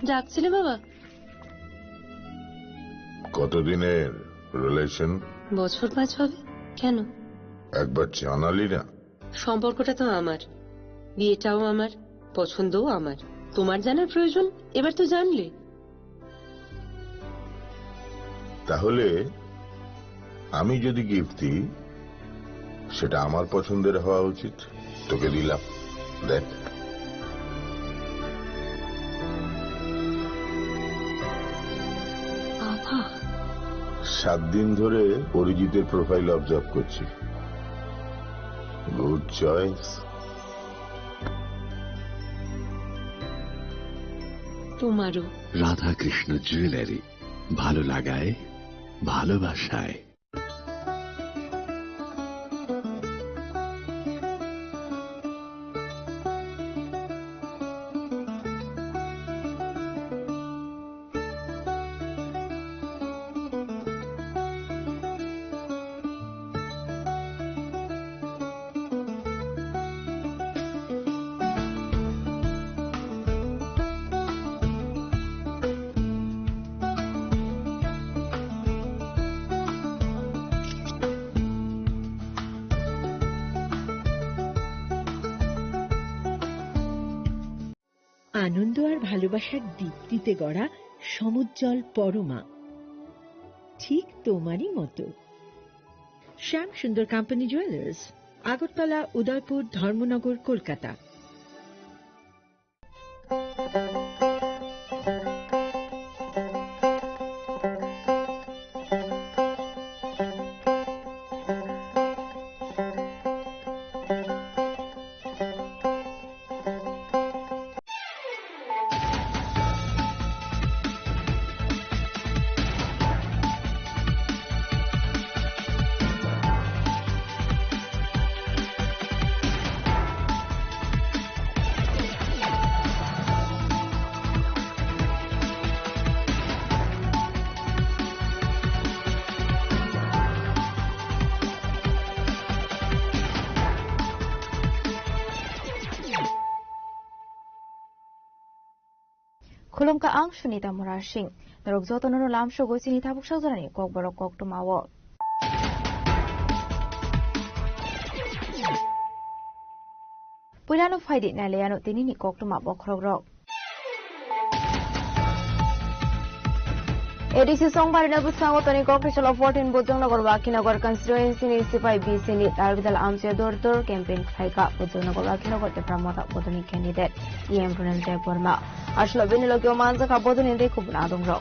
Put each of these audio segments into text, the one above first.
ডাকছিলে বাবা? কতদিনের রিলেশন? বছর 5 হবে। কেন? একবার জানালি না? সম্পর্কটা তো আমার, বিয়েটাও আমার, পছন্দও আমার। তোমার জানার প্রয়োজন? এবার তো জানলে। তাহলে আমি যদি গিফট দিই সেটা আমার পছন্দের হওয়া উচিত। তোকে দিলাম, দেখ। বাবা, 7 দিন ধরে অরিজিতের প্রোফাইল অবজার্ভ করছি। Good choice. তোমারও। রাধাকৃষ্ণ জুয়েলারি, ভালো লাগায় ভালোবাসায়। আনন্দ আর ভালোবাসার দীপ্তিতে গড়া সমুজ্জ্বল পরমা, ঠিক তোমারই মতো। শ্যাম সুন্দর company jewellers, Agartala, Udaipur, Dharmanagar, Kolkata. Khulumka ang sunita murashing narugzoto no lamsho go sinita buksazani kokborok koktumawo. Purano faidi naleyano tinini koktuma bokrogrok. ADC Songbar na busango toni Official of 14 Bojongnagar Wakinagar constituency ni Sipai BC ni Tarbidal Amsia Dor campaign Khaika Bojongnagar Wakinagar te Pramota Bodoni candidate EM Pranal Jayapurma Ashla Benilo Kyomanza ka Bodoni de Kubnadongro.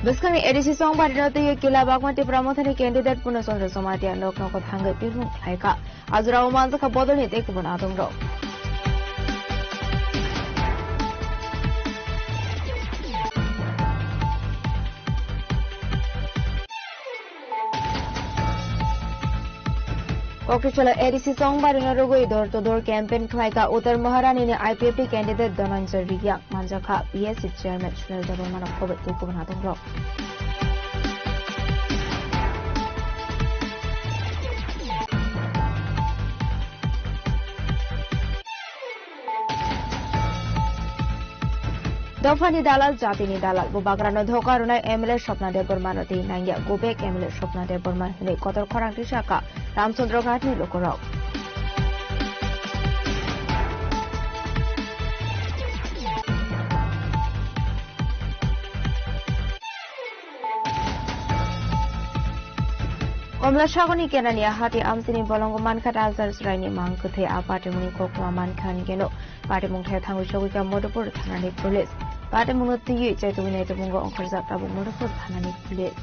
Biskami ADC Songbar na te kila bagmati Pramota ni candidate Puna Sondra Somatia nok nok hangga Pirung Khaika Azra Omanza ka Bodoni de Kubnadongro. Official ADC Songbar na rugoi door-to-door campaign Khaika Uttar Maharani ni IPP candidate Dhananjay Riyak Manjaka PSC chairman Sunil Jabarman of Kobat to Kubnadongro. Dofani dalal Jatini dalal Bubagrano Dhokaruna MLA Shopna de Burmano de Nanga Gobek MLA Shopna de Burman Hune Kotor Korang Shaka Ramchandra Ghatni Lokorok. Komla Shagoni Kenania Hati Amsini Bolongo Mankat Azar Sraini Mankuthe Apartimuni Kokma Mankan Geno Partimung Tangu Shogika Modopur Tanani Police Partimunuti Chetuminate Mungo on Korzata Modopur Tanani Police.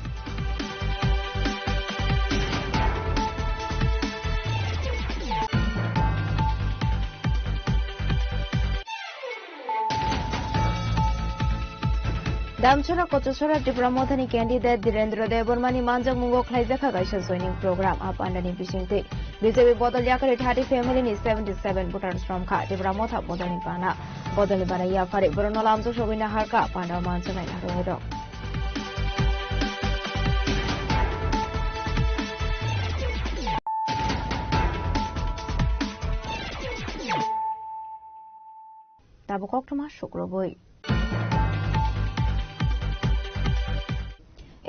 Damchora Kochosora Dipramotani candidate Direndra Debormani Manja Mungo Klaizaka Gaisha joining program up underneath Bishingte. BJP Bodoliakari 30 family ni 77 voters from Ka Dipramota Bodolipana. Bodolibana Yafari Bruno Lamzo Shogina Harka Panda Mansa Nairo. abo koktoma sukroboi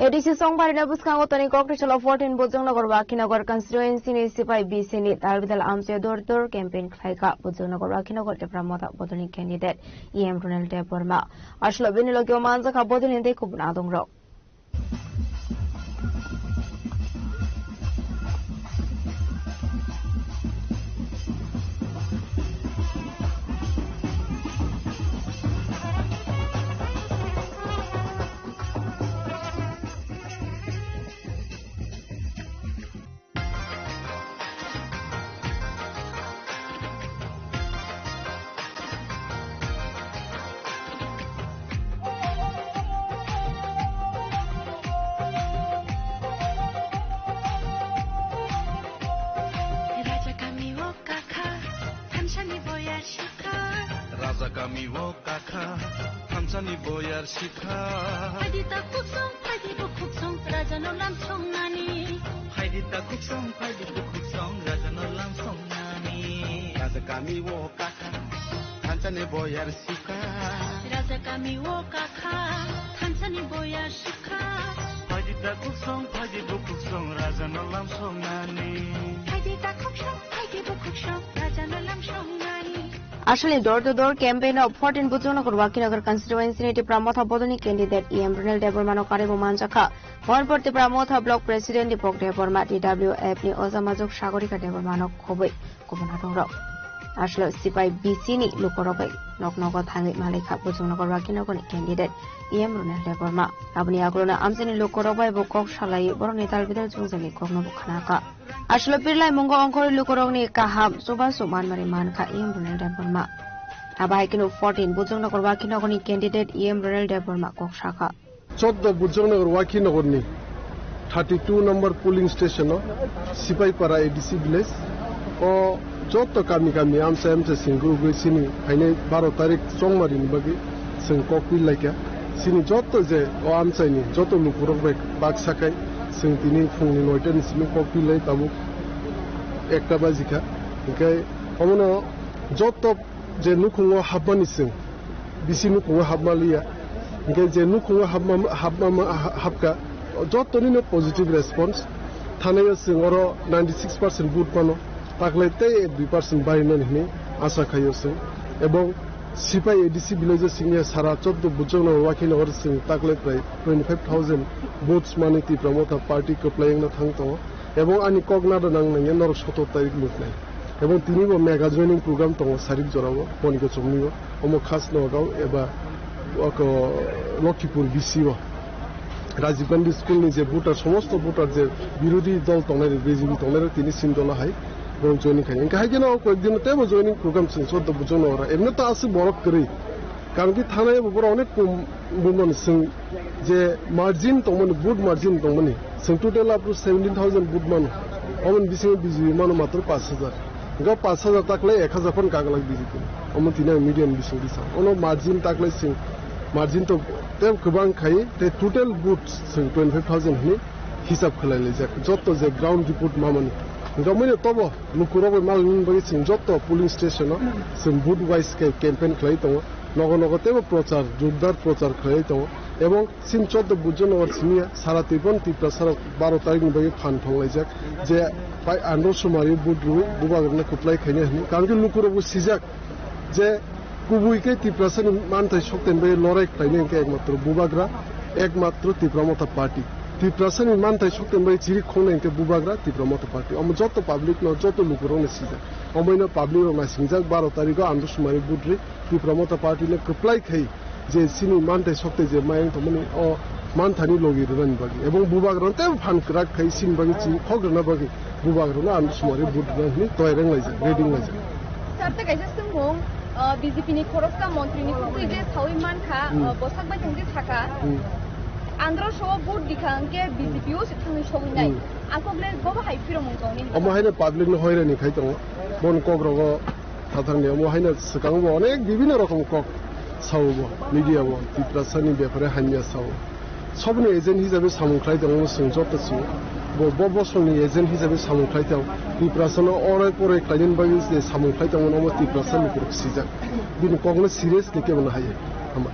ADC Songbarina Buskango Tony Kokrishala 14 Bojongnagar Wakinagar constituency ni Sipai BC ni Talbidal Amse Dortor campaign Khaika Bojongnagar Wakinagar Tepramota Botany candidate EM Ronald Deborma Ashlo Benilogio Manza Kabodin in the Kubnadongro Kamiwo kakha hamchani boyar shikha haidi ta kuksong haidi bu kuksong rajano lam songnani haidi ta kuksong haidi bu kuksong rajano lam songnani raja kamiwo kakha hamchani boyar shikha raja kamiwo kakha hamchani boyar shikha haidi ta kuksong haidi bu kuksong rajano lam songnani haidi ta kuksong haidi bu kuksong rajano lam songnani Actually, door-to-door campaign of 14 Bojongnagar Wakinagar constituency ni Pramotha Bodoni candidate EM Ronald Debormano Karibu Manjaka, Monporti Pramotha block president Dipok Deborma DWF ni Ozamazuk Shagorika Debormano Koboi, Kubunatongro. Actually, Sipai BC ni Lukorobai, Noknogo Tangi Malika Bojongnagar Wakinagar candidate EM Ronald Deborma, Abni Agrona Amsini Lukorobai Bokok Shalai, Boroni Talbidal Jungzani Kogno Bukanaka. Ashlo Pirlai Mungo Onkori Lukoroni Kaham, Suban Suman Mariman Ka EM Ronald Deborma. Abaikino 14 Bojongnagar Wakinagoni candidate EM Ronald Deborma Kokshaka. 14 Bojongnagar Wakinagoni 32 number polling station Sipai Para ADC village o Joto Kami Amsa Amsa Singu Sini Haine 12 tarik Songmarin Bagi Sing Kokpil Laika Sini Joto Je o Amsa ni Joto Lukurok Bak Sakai Sing Tini Fungni Noiten Simi Kokpil Lai Tabu Ekta Bazika Okay Omono Joto Je Nukungo Habani Sing Bisi Nukungo Habmalia Okay Je Nukungo Habka Joto Nino positive response Thane Sing Oro 96% vote Pano Takle te 2% বাইনান হিনি আশা খাইছে এবং সিপাই ADC ভিলেজে সিনিয়া সারা 14 Bojongnagar Wakinagar Singh তাকলে প্রায় 25000 votes মানিতি প্রমোটা party কো playing না থাংতো এবং আনি কগনাদা নাংনাং নর 17 তারিখ লুকনাই এবং তিনিবো mega joining programme তো সারিক জরাবো পনিকো চমনিও অমো খাস নগাও এবা অক লক্ষীপুর বিসিও রাজীব গান্ধী স্কুল নি যে ভোটার সমস্ত ভোটার যে বিরোধী দল তনের বিজেপি তনের তিনি সিনদলা high joining kai inka hagen o ko din te joining program sin so to Bojongnagar emne to asi borok kri karon ki thane bor onek bumon sing je margin to mon good margin to mani sing total up to 17000 good man omon bising bizi man matro 5000 ga 5000 takle 1000 pon kaglag bizi omon tina median bising bisa ono margin takle sing margin to te kubang khai te total goods sing 25000 ni hisab khalai le jak jotto je ground report mamani Gamene tobo Lukorobai Malin Bagi Sing Joto polling station Sing vote wise campaign khlai tongo nogo nogo tebo prochar jordar prochar khlai tongo এবং সিম 14 Bojongnagar সিনিয়া সারা তিপন তিপ্রা সারা 12 তারিখ বগে fun থংলাইজাক যে পাই undo সুমারি বুডরু বুবাগরনে কুপ্লাই খাইনে হনি কারণ লুকুরবু সিজাক যে কুবুইকে তিপ্রাসন মানতাই শক্তেন বে লড়াই খাইনে একমাত্র বুবাগরা একমাত্র Tipramotha party Tiprasani mantai shokten bai chiri khone ke bubagra Tipramota party am joto public no joto lukurone sija omoina public ro nasingjak 12 tarikh andro sumari budri Tipramota party ne apply khai je sini mantai shokte je mayang to mani o manthani logi ran bagi ebong bubagra te phan krak khai sin bagi chi khogrna bagi bubagra na andro sumari budri ni toireng laija reading laija sarta kaisa sumong BJP ni khorokta mantri ni khoi je thawi man kha bosak bai thangje thaka Andro show board dikhange BJPO sithang show nai akoglen goba haifiro mongkoni omo haina public no hoire ni khai tongo bon kogrogo থাথাং নে ওমো hyena সকাংবো অনেক বিভিন্ন রকম cock সাউবো মিডিয়াবো তিপ্রাসানি ব্যাপারে hyena Sau সবনে agent হিসাবে সামুখলাই দङ সিংজত C बसंनि agent हिसाबै सामुंखाइथाव टिप्रासनो array पराय client बागै जे सामुंखाइथावमोन अमो टिप्रासनि कुरसिजा बिनि कगनो सिरियसलि केबनो हायो हामा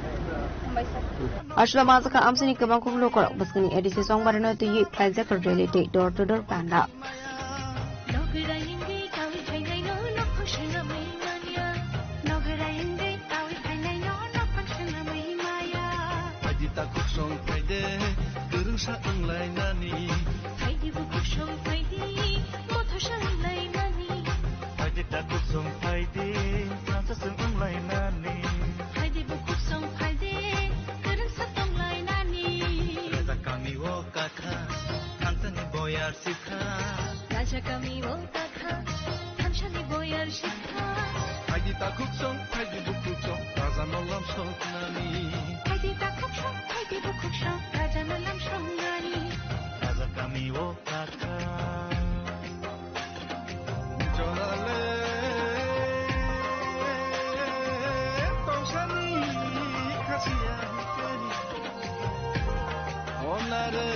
Ashla Mazaka Amsini Kabakum Local, Baskini Edisi Song Barano to you, Plazaker Reality, door to door panda. Raja kami wo takha, thamshani boyar shikha. Haidi ta kuksong, haidi bu kuksong, raja nolam shoknani. Haidi ta kuksong, haidi bu kuksong, raja nolam shoknani. Raja kami wo takha. Jolale, thamshani khasiya hikani. Onare.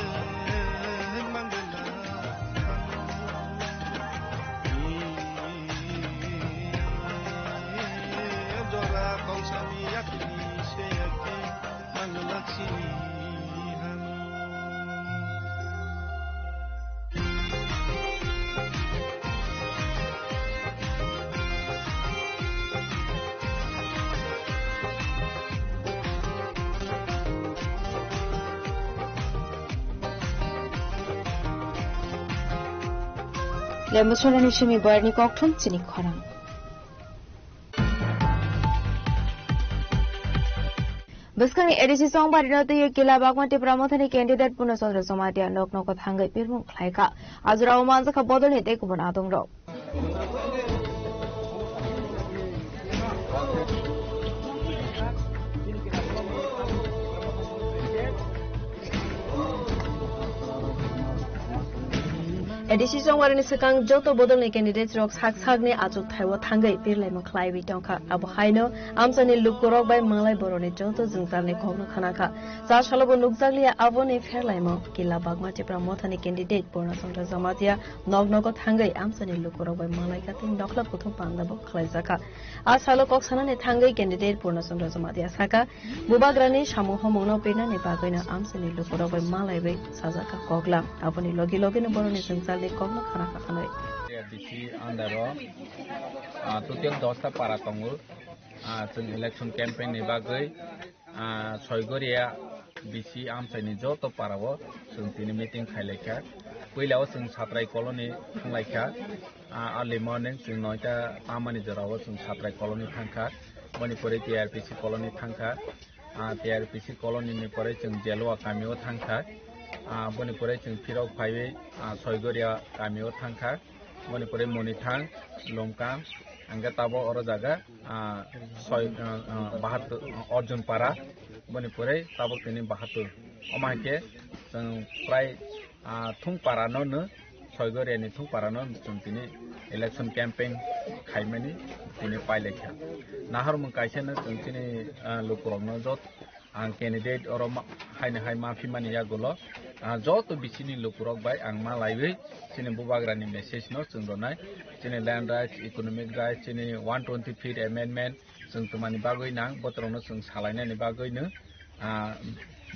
Lemusolani Shimi Barney Cockton, Cynic Horang. Baskani Edisi Song Barino, the Kila Bagmati Pramotani candidate Punasondra Somatia, knock knock of Hanga Pirmum Klaika, Azra Manzaka Bodoni, take one atom row. Edisi Song Barani Sakang Joto Bodoni candidates rocks Hagsagni Azu Taiwa Tanga, Pirle Maclay, Tonka, Abuhaino, Amsani Lukurok by Malay Boroni Joto, Zungzani Kono Kanaka, Sashalobo Nugzaglia, Avoni Fairlimo, Kila Bagmati Pramotani candidate, Bornasonda Zamatia, Nognogot Hanga, Amsani Lukurok by Malay Katin, Nokla Putu Pandabo, Klaisaka, Asalo Coxana Tanga candidate, Bornasonda Zamatia Saka, Bubagrani, Shamu Homono Pena, Nepagina, Amsani Lukurok by Malay, Sazaka Kogla, Avoni Logi Login Boroni Kono Kanaka Kanoi. BC Andaro, Tutil Dosta Paratongu, election campaign Nibagui, Soigoria, BC Amsani Joto Paravo, Suntini meeting Kaileka, Willows in Satray colony, Laika, early morning, Sunoita, Amanizarawas in Satray colony Tanka, Monipuri TRPC colony Tanka, TRPC colony Niporation Jelua Cameo Tanka. Bonipore जों फिराव फाइवे सयगरिया गामियाव थांखा bonipore monithang lomka angga tabo oro jaga soy bahatur orjon para bonipore tabo tini bahatur omahke जों प्राय थुं पारानो न सयगरियानि थुं पारानो जों tini election campaign खाइमानि tini पाइलेखा Nahar mun kaisena जों tini lukurokno jot ang candidate oro haine hai mafi mani yagulo joto bisini lukurok bai ang malaiwi chini bubagrani message no chungronai chini land rights economic rights chini 120 feet amendment chung tumani bagoi nang botrono chung salaina ni bagoi no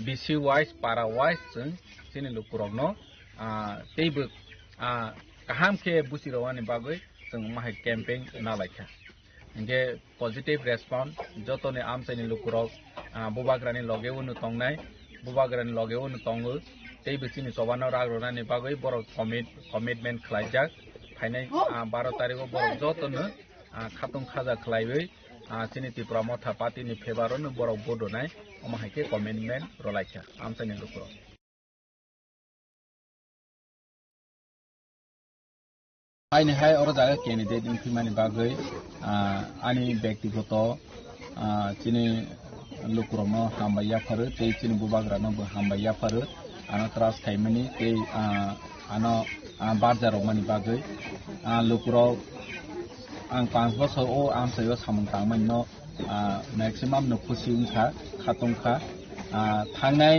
BC wise para wise chung chini lukurok no teibu kaham ke busirawani bagoi chung mahai campaign nalaikha Nge positive response joto ne amsani lukurok bubagrani logewunu tongnai bubagrani logewunu tongu tei bicini sobano ragrona ni bagoi borok commitment khlaijak phainai 12 tarikho borok joto no khatung khaja khlaibai chini Tripura Motha party ni favor no borok bodonai omahaike commitment rolaikha amsani lukurok Aini hai oro jaga candidate infimani bagoi ani ব্যক্তিগত chini lukurokno hambaya pharu tei chini bubagrano bo hambaya pharu ano tras khaimani tei ano barjarok mani bagoi lukurok ang 5 bosor o amsayo samung tangmani no maximum no khusi ungkha khatungkha thangnai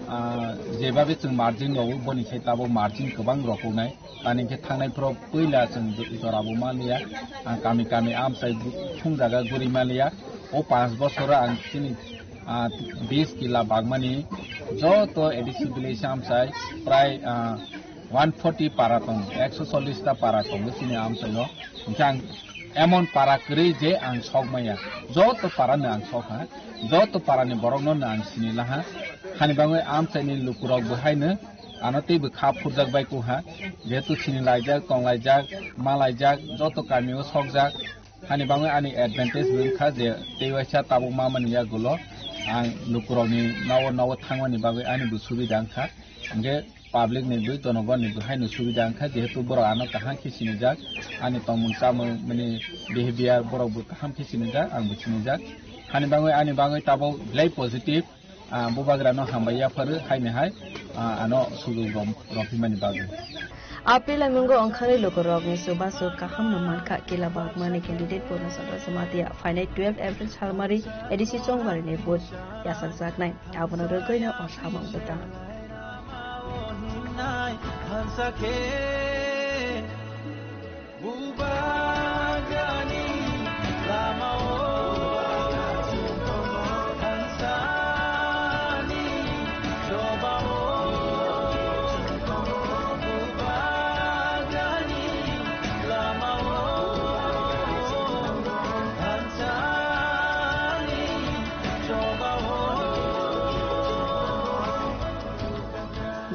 जेबाबे जों margin बावो बनिखाय Tabo margin गोबां रखौनाय तानिखे थांनायफोराव पहिला जों जराबो मालिया गामि गामि आमसाय फुंजागा गुरि मालिया ओ 5 बছर आं तिनि 20 किला बागमानि जत ADC village आमसाय प्राय 140 पारा दं 140 टा पारा दं तिनि आमसायनो जां एमन पारा करै जे आं सकमाया जत पारानो आं सका जत पारानि बरकनो आं सिनिलाहा हानिबाङै आमसायनि लुकुराव बहायनो आनतेबो खा फुरजाक बायकोहा जेतु सिनि लायजाक तंलायजाक मालायजाक जत कामियो सकजाक हानिबाङै आनि एडभान्टेज बिखा जे तेवाइसा ताबो मामानिया गुलो आं लुकुरावनि नाव थांमानि बागै आनिबो सुबिदा आंखा जे पाब्लिक निबो जनगणनिबो हायनो सुबिदा आंखा जेहेतु बर' आनो काहां खिसिनि जाक आनि तंमुंसा माने बिहेवियर बर'बो काहां खिसिनि जाक आंबो सिनि जाक हानिबाङै आनि बागै ताबो ब्लै पजिटिभ बुबाग्रानो हामबायाफोर हायनोहाय आनो सुजुग रफिमानि बागै April minggu angkari lokorok ni subasu kaham memanka kila bagmani candidate purna sadra samatia final 12 April salmari edisi songwari ni bud ya saksak nai abana rogoi na oshamang betang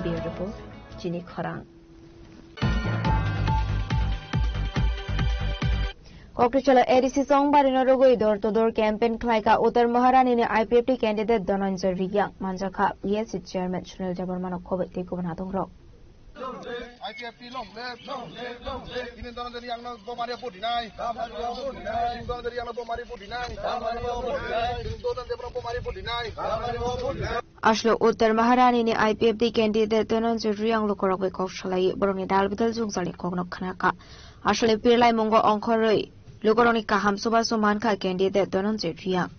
beautiful Jini Khorang Kokrichola ADC Songbari Norogoi door to door campaign Klaika Uttar Maharani ni IPFT candidate Dhananjay Riyang Manjaka PSC chairman Sunil Jabarmano Kobe Tekubanatong Rock IPFT long live ini Dhananjay Riyang no bomari podinai Dhananjay Riyang no bomari podinai bomari podinai Ashlo Uttar Maharani ni IPFT candidate Dhananjay Riyang Lokorok Kokshalai Boroni Dalbidal Zungzali Kognok Khanaka Ashlo Pirlai Mongo Onkoroi Lokoroni Kaham Subasu Manka candidate Dhananjay Riyang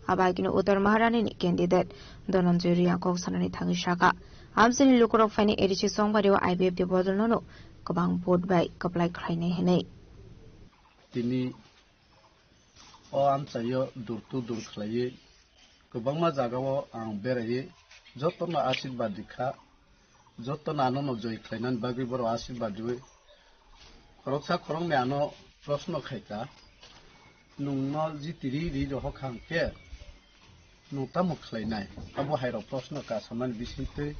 Abagino Uttar Maharani ni candidate Dhananjay Riyang Koksanani Thangishaka Amsini Lokorok Fani Edichi Songbari wa IPFT Bodolnono Kabang Board by Kaplai Kraine Hene Tini O Amsayo Durtu Durklaye Kubangma Zagawo ang Beraye Jotona Ashirwad Dikha Jotona Anono Joy Klainan Bagi Boro Ashirwad Due Koroksa Korong Me Ano Prosno Khaika Nungno Jitiri Rijo Hokhangke Nungtamo Klainai Abo Hairo Prosno Ka Saman Bisinte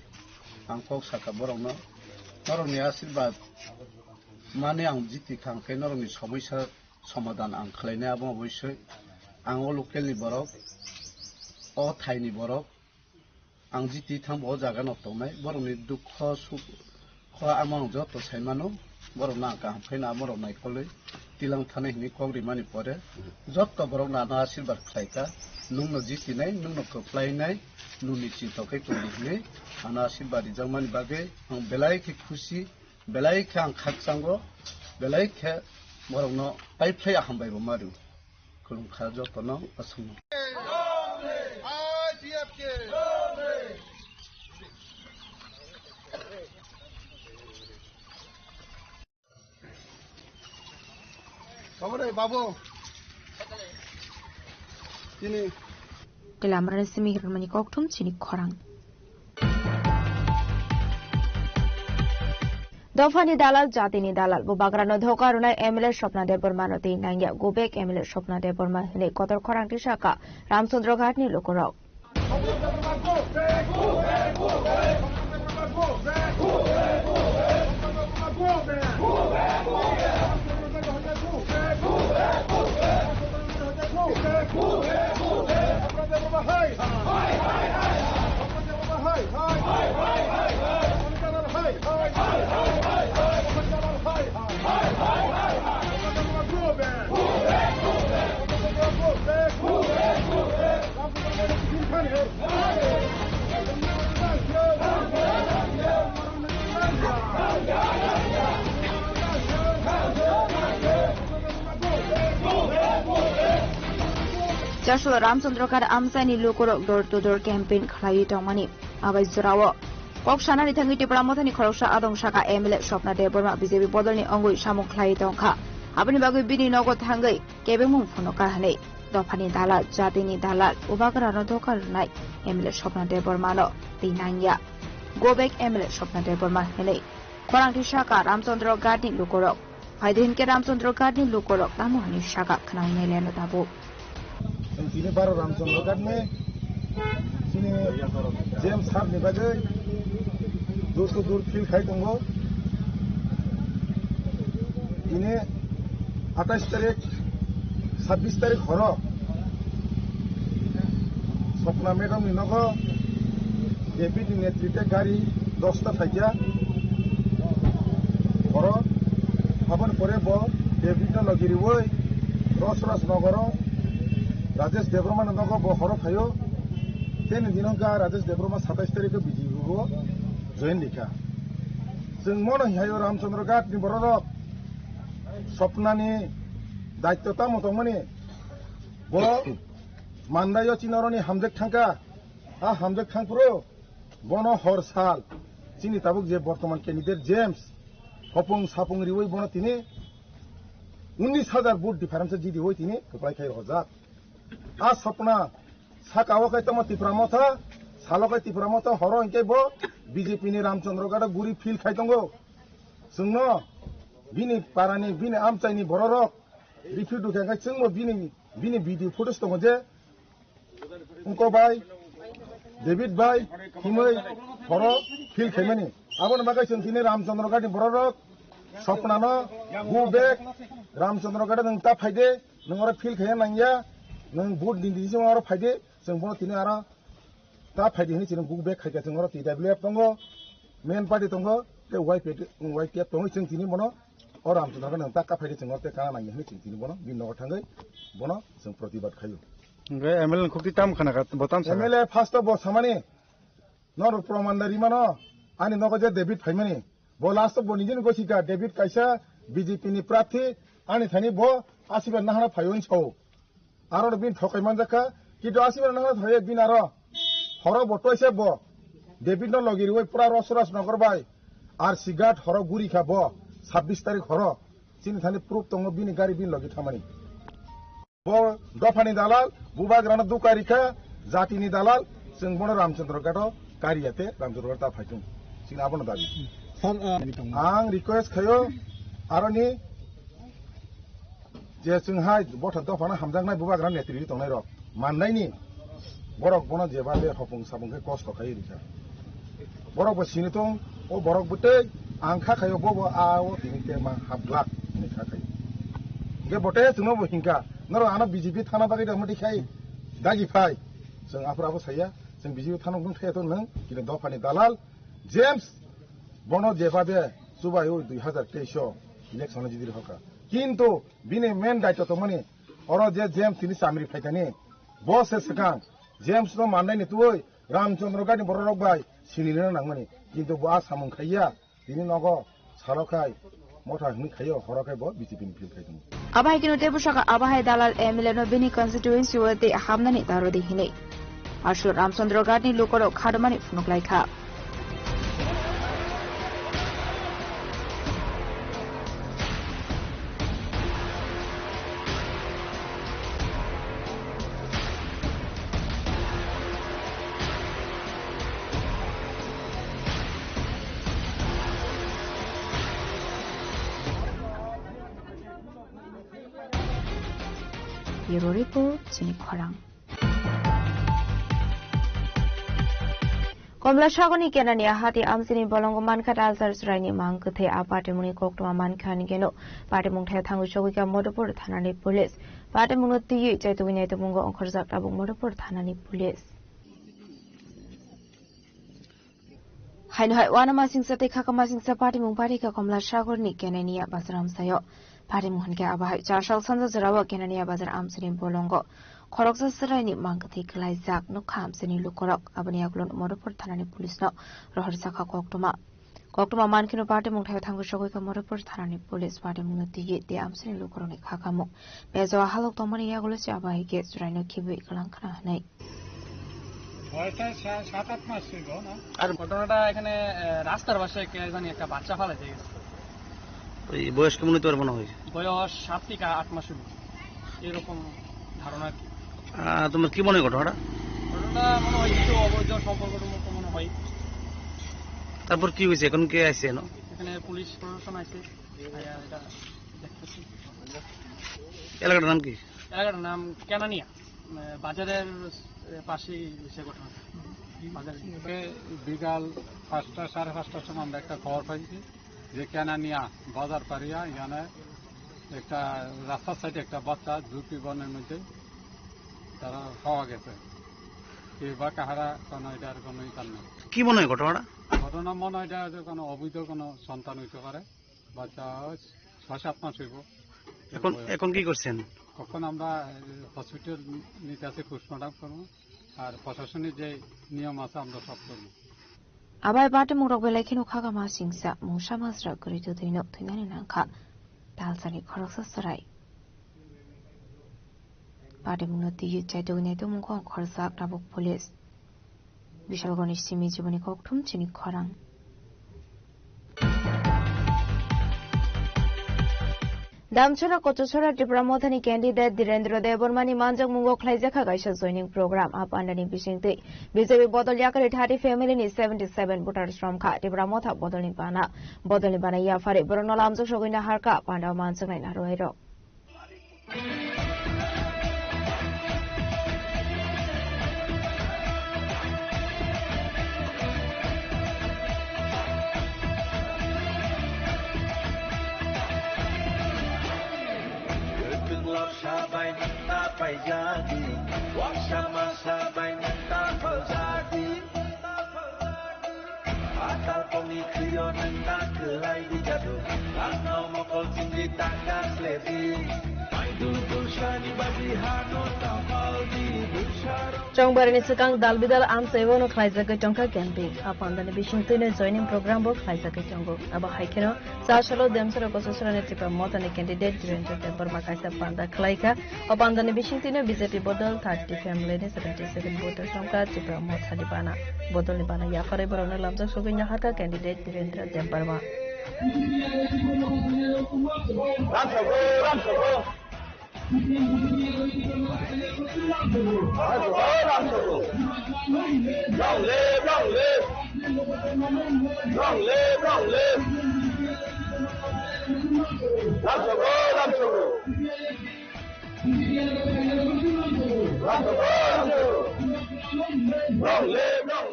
Angkok Saka Borongno Noroni Ashirwad Mane ang Jiti Khangke Noroni Somoisa Somadan ang Klainai Abo Boisoi Ang Local ni Borok O Thaini Borok Ang Jiti Thang Bo Jaga no Tomai Boroni Dukho Suk Kho Amang Joto Saimano Borona Ka Phaina Borok Nai Koloi Tilang Thane Hini Kogri Mani Pore Jotto Borok Na Na Ashirwad Khlaika Nungno Jiti Nai Nungno Koplai Nai Nuni Chitokai Kuli Hini Ana Ashirwad Jangmani Bage Ang Belai Ki Khushi Belai Ki Ang Khaksango Belai Ki Borok No Pai Phlai Ahambai Bo Maru Kulung Kha Jotto No Asung Babu ini Kelamran Semihir Manikoktum Chini Khorang Dofani Dalal Jatini Dalal Bubagrano Dhokaruna MLA Shopna de Burmanoti Nangya Gobek MLA Shopna de Burma Hine Kotor Khorang Tishaka Ramchandra Ghatni Lokorok Joshua Ramchandra Kar Amsani Lokorok door to door campaign Khlayi Tomani abai jurawo kok sanani thangi tipra mothani khoroksa adong saka MLA Swapna Deborma BJP bodolni ongoi samuk khlai tongkha aboni bagui bini nogo thangai kebemung phono karhane dofani dalal jatini dalal ubagra no dokar nai MLA Swapna Deborma no tinangya go back MLA Swapna Deborma hele khorang thi saka Ramchandra Gadi lukorok haidin ke Ramchandra Gadi lukorok tamohani saka khnang nele no tabu ini baru Ramchandra Gadi में sini James Hub ni bagai दूर feel खाई तुमको इन्हें 28 तारीख 26 तारीख हरो Swapna madam इनको deputy नेतृत्व गाड़ी 10टा थाकिया हरो अपन परे बो डेप्यूटी लगिरी वो रस नगर राजेश देब्रमा इनको बो हरो खायो तेन दिनों का राजेश देब्रमा 27 तारीख को बिजी हुआ जयन लिखा जों मन हायो रामचंद्र गाटनि बररक स्वप्नानि दायित्वता मतमनि ब मानदायो चिनरनि हामदेक थांका आ हामदेक थांपुरो बन हर साल चिनि ताबुक जे बर्तमान कैंडिडेट जेम्स हपुं सापुं रिवै बन तिनि 19,000 वोट डिफारेंस जिदि होय तिनि कपलाय खाय हजाक आ स्वप्ना साकावखाय तम तिप्रामथा सालखाय तिप्रामथा हरो इंके बो बीजेपी ने रामचंद्र गाड़ा गुरी फील खाई तंगो सुनो बिनी पारानी बिनी आमचाइनी बररक रिफ्यू दुखांगा जोंबो बिनी वीडियो फोटोस दङ जे उनको भाई डेविड भाई हिमै हरो फील खाइमानि आबन बागै जोंथिने रामचंद्र गाड़ी बररक स्वप्नानो गो बेक रामचंद्र गाड़ा नों ता फायदे नों आरो फील खाया नांगिया नों भोट दिन्दि जों आरो फायदे जों बनो तिने आरो ता फायदे हनि चिरं बुक बेक खायगा जों आरो TWF दंगो मेन पार्टी दंगो ते YPF दंगो जों तिनि बनो और रामचंद्र गाड़ा नों ता का फायदे जों आरो ते काना नांगि हनि चिरं तिनि बनो बिन नगर थांगै बनो जों प्रतिबाद खायो गे MLA खुक्ति ताम खाना का बताम सा MLA फास्ट बो सामानि नर प्रमाणदारी मानो आनि नगो जे डेविड फाइमानि बो लास्ट बो निजिन गोसिका डेविड काइसा बीजेपी नि प्रार्थी आनि थानि बो आशीर्वाद नाहरा फायन छौ आरो बिन ठकायमान जाका किन्तु आशीर्वाद नाहरा थायो बिन आरो हरो बटोइसे बो डेविड न लगिरि ओइ पुरा रसरास नगर बाय आर सिगाट हरो गुरि खा बो 26 तारिख हरो चिनि थानि प्रूफ दङ बिनि गारि बिन लगी थामानि बो दफानि दालाल बुबाग्राना दुकारिखा जातिनि दालाल जों बनो रामचंद्र गाड़ो कारियाते रामचंद्र गाड़ा फायथुं सिन आबनो दाबि आं रिक्वेस्ट खायो आरोनि जे जोंहाय बथा दफाना हामजांनाय बुबाग्राना नेतृत्व दंनाय रक माननायनि borok bono jeba be hopung sabung ke kosto khai rika borok bo sinitong o borok bute angkha khayo bo a o tinite ma hablak ni kha khai ge bote tuno bo hingka noro ana BJP thana bagi da mati khai dagi phai जों afra bo saya जों BJP thana bung thaya to nang kile dofani dalal James bono jeba be subai o 2023 election jidir hoka kintu bine main daito to mani oro je James tini samri phaitani bo se sakang James तो माननाय नि तुय रामचंद्र गाड़ी बररक bye सिलिनो नांगमानि किन्तु बा सामं खाइया दिनि नगो सालखाय मथा हनि खायो हरखाय बो बीजेपी नि fill खाइदों abai kino tebu saka abai dalal MLA no bini constituency wote hamnani darodi hine ashu Ramchandra Gadi lokoro khadmani funuklai kha Bureau Report Sini Khorang. Komla Shagoni Kenani Hati Amsini Bolongo Mankat Alzar Srani Mankate Apartimuni Koktuma Mankan Geno, Patimung Tangu Showika Motopur Tanani Police, Patimunuti Jetuinate Mungo on Korzakabu Motopur Tanani Police. Hainhai Wanama Sing Sate Kakama Sing Sapati Mumpatika Komla Shagoni Kenani Basram Sayo. Patimun ke abai Charshal Sanza Zarawa Kenania Bazar Amsini Bolongo, Koroksa Serani Mankati Klaizak, no Kamsini Lukorok, Abaniaglon Motopur Tanani Police no, Roharsaka Koktuma. Koktuma Mankino Patimun Tango Shoka Motopur Tanani Police Patimunuti, the Amsini Lukoroni Kakamu. Bezo Halok Tomani Yagulis Abai gets Rhino Kiwi Kalankana. বয়সটা 7-8 মাস ছিল না। আর ঘটনাটা এখানে রাস্তার পাশে কে জানি একটা বাচ্চা ফালাইতে গেছে। ওই বয়স কেমন হতে পারবো না হয়? বয়স 7 থেকে 8 মাসের এরকম ধারণা। তোমার কি মনে হয় ঘটনাটা? ঘটনাটা মনে হয় একটু অবৈধ সম্পর্কের মতো মনে হয়। তারপর কি হয়েছে? এখন কে আসছে? এখানে পুলিশ প্রশাসন আছে। এটা দেখতেছি। এলাকাটার নাম কি? এলাকাটার নাম কেনানিয়া, বাজারের পাশেই হয়েছে ঘটনা। বিকাল 5টা 5:30টার সময় আমরা একটা খবর পাইছি যে কেনানিয়া বাজার পারিয়া এখানে একটা রাস্তার সাইডে একটা বাচ্চা ঝুঁকি বনের মধ্যে তারা পাওয়া গেছে। বা কাহারা কোনো এটার কোনো ইতার নেই। কি মনে হয় ঘটনাটা? ঘটনা মনে হয় এটা কোনো অবৈধ কোনো সন্তান হইতে পারে। বাচ্চা 6-7 মাস হইব। এখন কি করছেন? কখন আমরা হসপিটাল নিতে আসি, পোস্টমর্টম করবো, আর প্রশাসনের যে নিয়ম আছে আমরা সব করবো। আবার বাটে মুরক বেলায় খেনো খাগা মা সিংসা মুসা মাসরা করে তো থইনানি নাংখা 다ಲ್사니 খরকসাসরাই 바데문어 뒤에 자동에도 문건 걸사 라복 폴리스 বিশালগণেশ সিমি জীবনী ককঠুম চিনি খরাং দামছড়া কচছড়া ত্রিপুরা মথানি ক্যান্ডিডেট ধীরেন্দ্র দেববর্মানি মানজক মুঙ্গো খ্লাইজাখা গাইসা জয়নিং প্রোগ্রাম আপান্ডানি বিশিংতৈ বিজেপি বদল ইয়াকারি থার্টি ফ্যামিলিনি 77 ভোটার শ্রমখা ত্রিপুরা মথা বদলনি বানা ইয়াফারে বরনল আমজক সগৈনা হারকা পান্ডাও মানজক নাইনা রয়ের Sabay nita pay jadi, wag sama sabay nita pay jadi. Atal kami kriyo nanda kelai di jadu, lano mokol tinggi tangga sledi. Mai dulur shani babi hano tapal di busharo. Chongbarani sekang dalbidal am sevono khlaijakai tongka camping apandani bishingtune joining program bo khlaijakai tongo aba haikeno sashalo demsara kososra netripa motani candidate Dhirendra Debbarma kaisa panda khlaika apandani bishingtune BJP bodol 30 family ne 77 voter somka tripura mothani bana bodol ni bana yafare borona lamjak soginya haka candidate Dhirendra Debbarma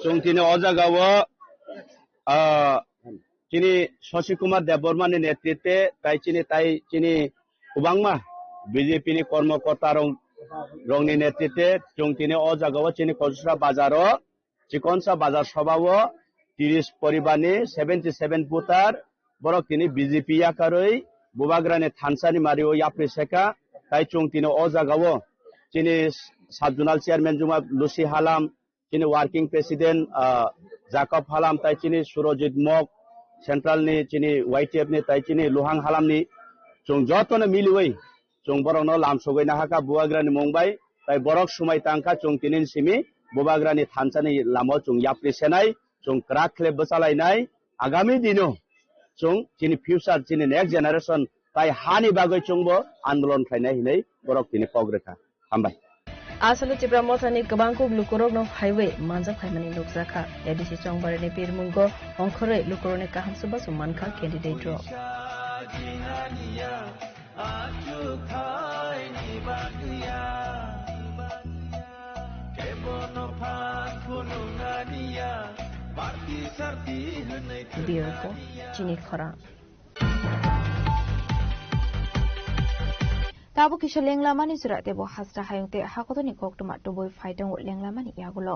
চংতিনি অজাগাও চিনি শশী কুমার দেববর্মানি নেতৃত্বে চিনি উবাংমা BJP ni কর্মকর্তা রংনি নেতৃত্বে চংতিনি অজাগাও চিনি কচছড়া বাজার চিকনসা বাজার সভাও 30 পরিবারনি 77 voter বরক তিনি বিজেপি আকারই বুবাগ্রানি থানসানি মারিও ইয়াপ্রিসেকা তাই চংতিনি অজাগাও চিনি সাবজোনাল চেয়ারম্যান জুমা লুসি হালাম চিনি ওয়ার্কিং প্রেসিডেন্ট জাকব হালাম তাই চিনি সুরজিৎ মক সেন্ট্রাল ni চিনি ওয়াইটিএফ ni তাই চিনি লুহাং হালাম ni চং যতনে মিলিওই চং বরকনো লামসগৈনা হাকা বুবাগ্রানি মুম্বাই তাই বরক সময় তাংকা চং তিনিন সিমি বুবাগ্রানি থানসানি লামো চং ইয়াপ্রি সেনাই চং ক্রাক খেলে বসালাইনাই আগামী দিনো চং চিনি ফিউচার চিনি নেক্সট জেনারেশন তাই হানি বাগৈ চংবো আন্দোলন খাইনাই হিनै বরক তিনি পগ্রেখা হামবাই আসলে ত্রিপুরা মথানি গোবাংকু লুকরক নো হাইওয়ে মানজক হাইমানি লুকজাখা এডিসি চংবারেনি পিরমুঙ্গো অংখরে লুকরনে কাহামসুবা সুমানখা ক্যান্ডিডেট ড্র বিয়রকো চিনি খরা Tabo kisha lenglamani surat tebo hasra hayungte hakotoni koktuma tuboi faitang lenglamani yagulo.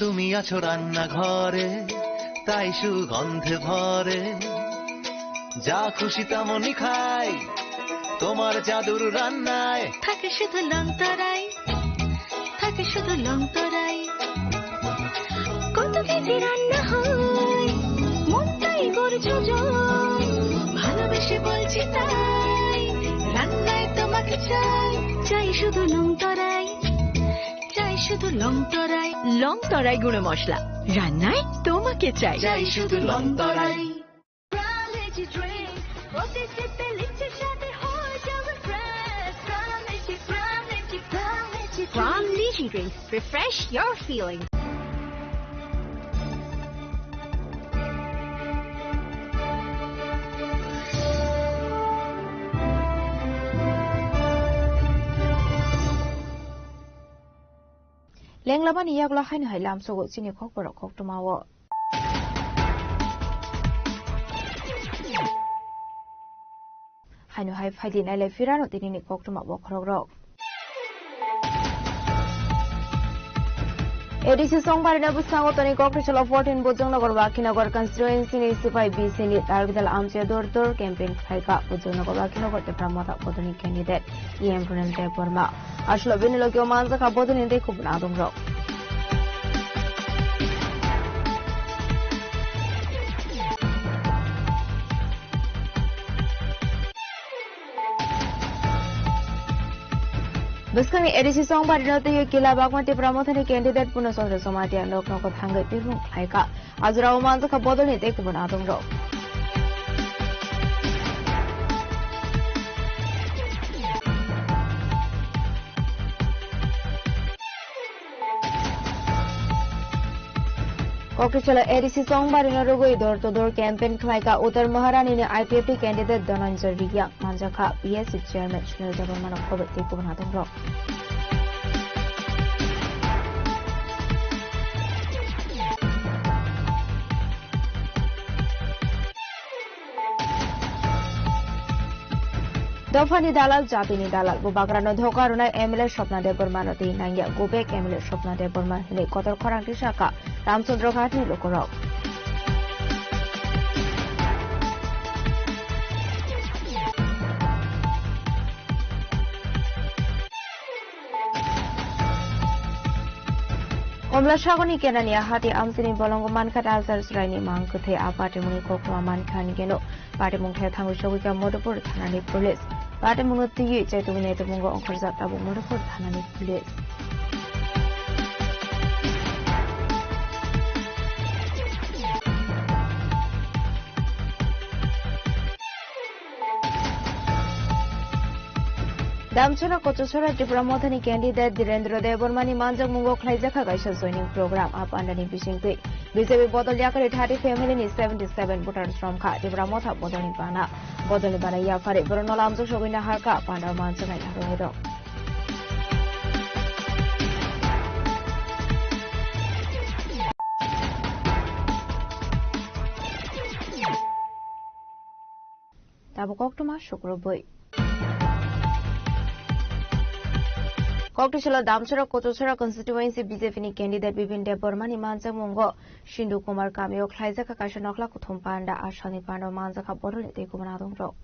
তুমি আছো রান্নাঘরে তাই সুগন্ধে ভরে যা খুশি তেমনই খাই তোমার জাদুর রান্নায় থাকে শুধু লংতরাই থাকে শুধু লংতরাই কত কেজি রান্না হয় মনটাই করছো জয় ভালোবেসে বলছি তাই রান্নায় তোমাকে চাই চাই শুধু লংতরাই চাই শুধু লংতরাই লংতরাই গুঁড়ো মশলা রান্নায় তোমাকে চাই চাই শুধু লংতরাই From Lychee Drinks, refresh your feelings. Lenglabani yakla hain hailam so chini khok borok khok tumawo. Hainu hai phaili nai le firano tinini khok tumawo khorok. ADC Songbari na busango tani Kokrishala 14 Bojongnagar Wakinagar constituency ni Sipai BC ni Tarbidal Amche Dortor campaign Khaika Bojongnagar Wakinagar te Pramota Bodoni candidate EM Prunente Burma Ashlo Binilokyo Manza ka Bodoni de Kubnadum Rock Buskani ADC Songbari na te kila bagmati Pramotani candidate Punasondra Somatia Loknoko Hangai Pirung Khaika Azra Manza ka Bodoni de Kubnadum Rock Kokrishala ADC Songbari na Rugoi Door to Door campaign Khaika Uttar Maharani ni IPP candidate Dhananjay Riya Manjaka PSC chairman Shnil Jabarman of Kobat de Kubnadum Rock Dofani Dalal Jatini Dalal Bubagrano Dhokaruna MLA Shopna de Burmanoti Nanya Gubek MLA Shopna de Burman Hile Kotor Korangi Shaka Ramchandra Ghati Lokorok Komla Shagoni Kenania Hati Amsini Bolongo Mankat Azar Sraini Mankuthe Apartimuni Kokma Mankan Geno Partimung Tangu Shawika Modapur Thanani Police Partimunuti Chetuminate Mungo Onkorzat Abu Modapur Thanani Police Damchana Kochosora Dipramotani candidate Direndra Debormani Manjak Mungo Klaijaka Gaisha joining program up under Nipishingpi. BJP Bodol Yakari 30 family ni 77 voters from Ka Dipramota Bodoni Bana. Bodoni Bana Yafari Brunolamzo Shogina Harka Panda Manjaka Yaroedo. Tabukoktuma Shukrubui. Kokrishala Damchara Kochosara constituency BJP ni candidate Bipin Debormani Manjak Mungo Shindu Kumar Kamyo Klaijaka Kashanokla Kuthum Panda Ashani Panda Manjaka Bodol de Kumanadum Rock.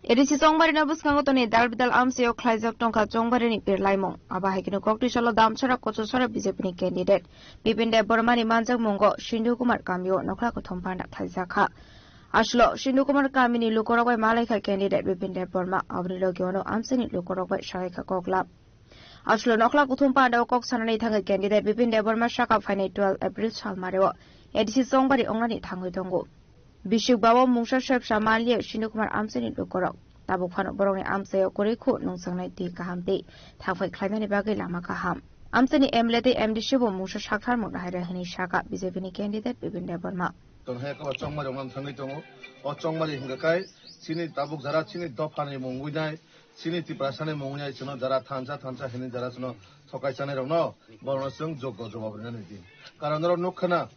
ADC Songbari na buskango toni Darbidal Amseo Klaijak Tongka Jongbari ni Pirlaimong Abahikino Kokrishala Damchara Kochosara BJP ni candidate Bipin Debormani Manjak Mungo Shindu Kumar Kamyo Nokla Kuthum Panda Klaijaka Ashlo Shindu Kumar Kamini Lukorogwai Malaika candidate Bipin Deborma Abrilo Gyono Amsini Lukorogwai Shaika Kokla Ashlo Nokla Kuthum Panda Kok Sanani Thanga candidate Bipin Deborma Shaka Fine 12 April Chalmareo ADC Songbari Ongani Thangai Tongo Bishuk Bawo Mungsha Shep Shamali Shindu Kumar Amsini Lukorog Tabuk Phano Boroni Amseo Koriku Nungsangnai Ti Kahamti Thafai Klaimani Bagi Lama Kaham Amsini Emlete MD Shibu Mungsha Shakhar Mudahira Hini Shaka BJP ni candidate Bipin Deborma Tongheka Chongma Jongam Thangai Tongo O Chongmari Hingakai Sini Tabuk Zara Sini Dofani Munguinai Sini Tiprasane Munguinai Sino Zara Thansa Hini Zara Sino Sokai Chane Rono Borno Sung Jogo Jawabrinaniti Karanoro Nukhana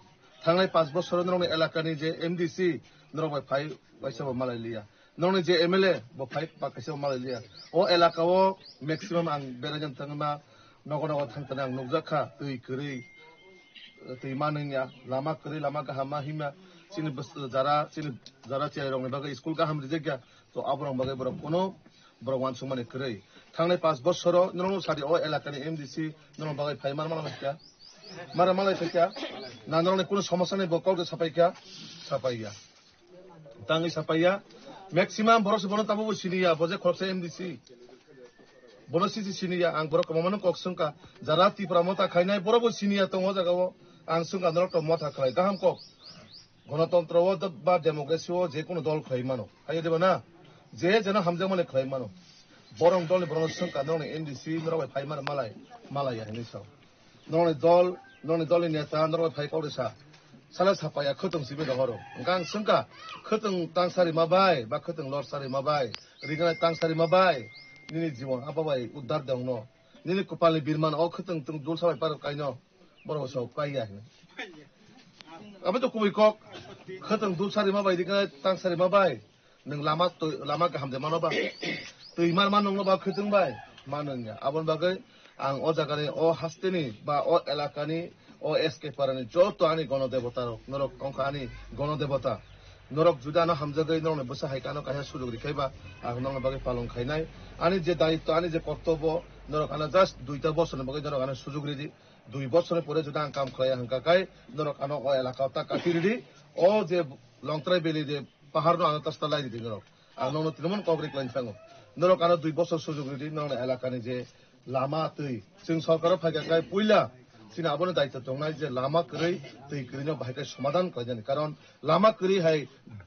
थांनाय 5 বছর नोंनि एलाकानि जे MDC नोंनि phi पैसा मालाय लिया नोंनि जे MLA बो phi पैसा मालाय लिया ओ एलाकाव मैक्सिमाम आं बेरायजों थाङोबा नगो नगो थांतने आं नुजाखा दै करै दैमा नोंनिया लामा करै लामा गाहामा हिमा चिनि जारा चियाय रंनि बागै स्कुल गाहाम रिजेक्या तो आबरं बागै बर कोनो बर वान सुमाने करै थांनाय 5 বছর नोंनि सादि ओ एलाकानि एमडीसी नोंनि बागै फाइ मार मालाय मारा मालाय फैया ना नोंनि कोनो समस्या नै बकल के सापाइया तांगै सापाइया मैक्सिमाम बरस बनो ताबो सिनिया बजे खरसे एमडीसी बनो सिसि सिनिया आं बर कमानो कक्संका जारा तिप्रा मता खाइनाय बरबो सिनिया तंग जगाव आं सुंगा नरक मथा खाइ गाहाम कक गणतंत्र बा डेमोक्रेसी जे कोनो दल खाइ मानो हाय देबा ना जे जना हामजा माने खाइ मानो बरं दलनि बरं सुंका नोंनि एमडीसी नरबाय फाइ मार मालाय हायनि साव नोंनि दलनि नेता नरबाय फाइ कौदेसा साला सापाया खोतों सिबे दहरो गां सुंका खोतों तांसारि माबाय बा खोतों लरसारि माबाय रिगना तांसारि माबाय निनि जीवन आबाबाय उद्धार दंनो निनि कपालनि बिरमान अ खोतों तुं दुल साबाय पार काइनो बरं साव पाइया अबे तो कुबै कक खोतों दुल सारि माबाय रिगना तांसारि माबाय नों लामा गाहाम दे मानोबा दैमार मान नंनोबा खोतों बाय मानोनिया आबन बागै आं अ जागानि अ हास्तेनि बा अ एलाकानि अ एसके पारानि जत आनि गणदेवता नरक कंकानि गणदेवता नरक जुदानो हामजागै नरने बसा हाइकानो काया सुजुग रिखाइबा आं नरने बागै पालन खाइनाय आनि जे दायित्व आनि जे कर्तव्य नरक आना जास्ट 2টা বছরनि बागै नरक आना सुजुग रिदि 2 বছরनि परे जुदा आं काम खाया हंकाकाय नरक आनो अ एलाका ता काटिरिदि अ जे लंत्राय बेलि जे पाहार नो आना तस्ता लाई रिदि नरक आं नरनो तिनमन कग्रिक लाइन थांगो नरक आना 2 বছর सुजुग रिदि नरने एलाकानि जे लामा तै जों सरकार फायगाकाय पुइला चिना आबोनो दायित्व दंनाय जे लामा करै दै करिनो बाहायकाय समाधान खालायजानि कारण लामा करै हाय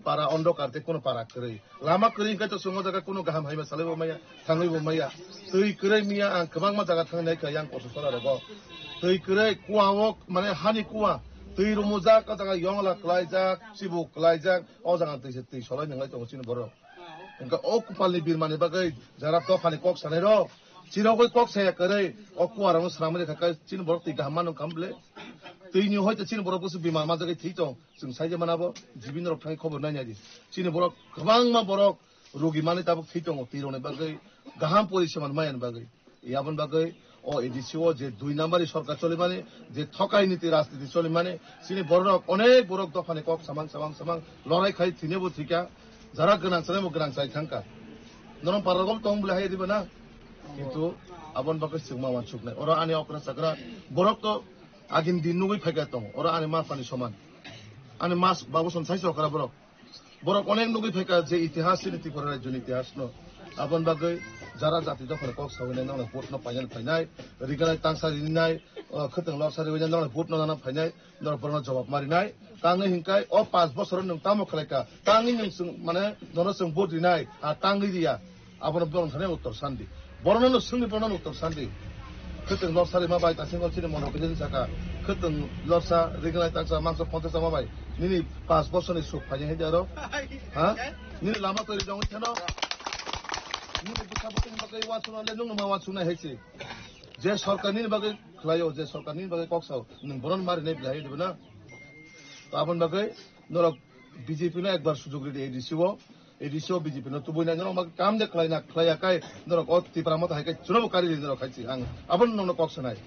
पारा अंधकारते कोनो पारा करै लामा करै काय तो संग जागा कोनो गाहाम हायमा सालायबो माया थाङैबो माया दै करै मिया आं गोबां मा जागा थांनाय खाय आं कससरा रग दै करै कुवावक माने हानि कुवा दै रमुजा का जागा यंगला क्लाइजाक सिबु क्लाइजाक अ जागा दै सलाय नंगाय तो चिन बर इनका ओ कुपालनि बिरमानि बागै जारा दफानि कक सानै र चिरावै कक साया करै अ कुवारानो स्रामनि थाखाय चिन बर ति गाहामानो कामले दैनि हयतो चिन बर बुसु बिमा मा जागै थि दं जों साइजे मानाबो जिबिन रक थाङै खबर नायनायदि चिन बर गोबां मा बर रोगि माने दाबो थि दं तिरने बागै गाहाम परिसेमान मायन बागै याबन बागै अ एडिसिओ जे 2 नाम्बारि सरकार चले माने जे थकाय नीति राजनीति चले माने चिनि बर अनेक बरक दफानि कक सामां लड़ाई खाइ थिनेबो थिका जारा गोनां सानेबो गोनां साइ थांका नरम पारगम तंग बले हाय दिबा ना किन्तु आबन बागै सिगमा मान सुकनाय अरा आनि अकरा सकरा बरक तो आगिन दिन नुगै फायगा दं अरा आनि मा पानि समान आनि मास बाबु सनसाइ सरकारा बरक अनेक नुगै फायगा जे इतिहास नीति पर राज्यनि इतिहास न आबन बागै जारा जाति दफानि कक सावनाय नांना भोट न फाइनाल फाइनाय रिगानाय तांसारि निनाय खोतों लरसारि वैना नांना भोट न नाना फाइनाय नर बरन जवाब मारिनाय तांगै हिंकाय अ 5 বছর नों तामो खलायका तांगै नों माने ननो जों भोट दिनाय आ तांगै दिया आबन बरन थानाय उत्तर सान्दी बरननो सुंनि बरननो उत्तर सान्दी खोतों लरसारि माबाय तासिंगल चिनि मन बिदिन जाका खोतों लरसा रिगानाय तांसा मांस 50 माबाय निनि 5 বছরनि सुख फाइनाय हे जारो हा निनि लामा तरि दं थेनो निनि बुसाबुनि बागै वासुनाले नों मा वासुना हेसि जे सरकारनि बागै खलायो जे सरकारनि बागै कक्साव नों बरन मारिनाय बिलाय दिबना आबन बागै नरक बीजेपी ना एक बार सुजुग रिदि एडिसिओ बीजेपी न तुबुना नरक मा काम दे खलायाकाय नरक अ तिप्रामत हायकाय चुनाव कारि नरक खायसि आं आबन ननो कक्सनाय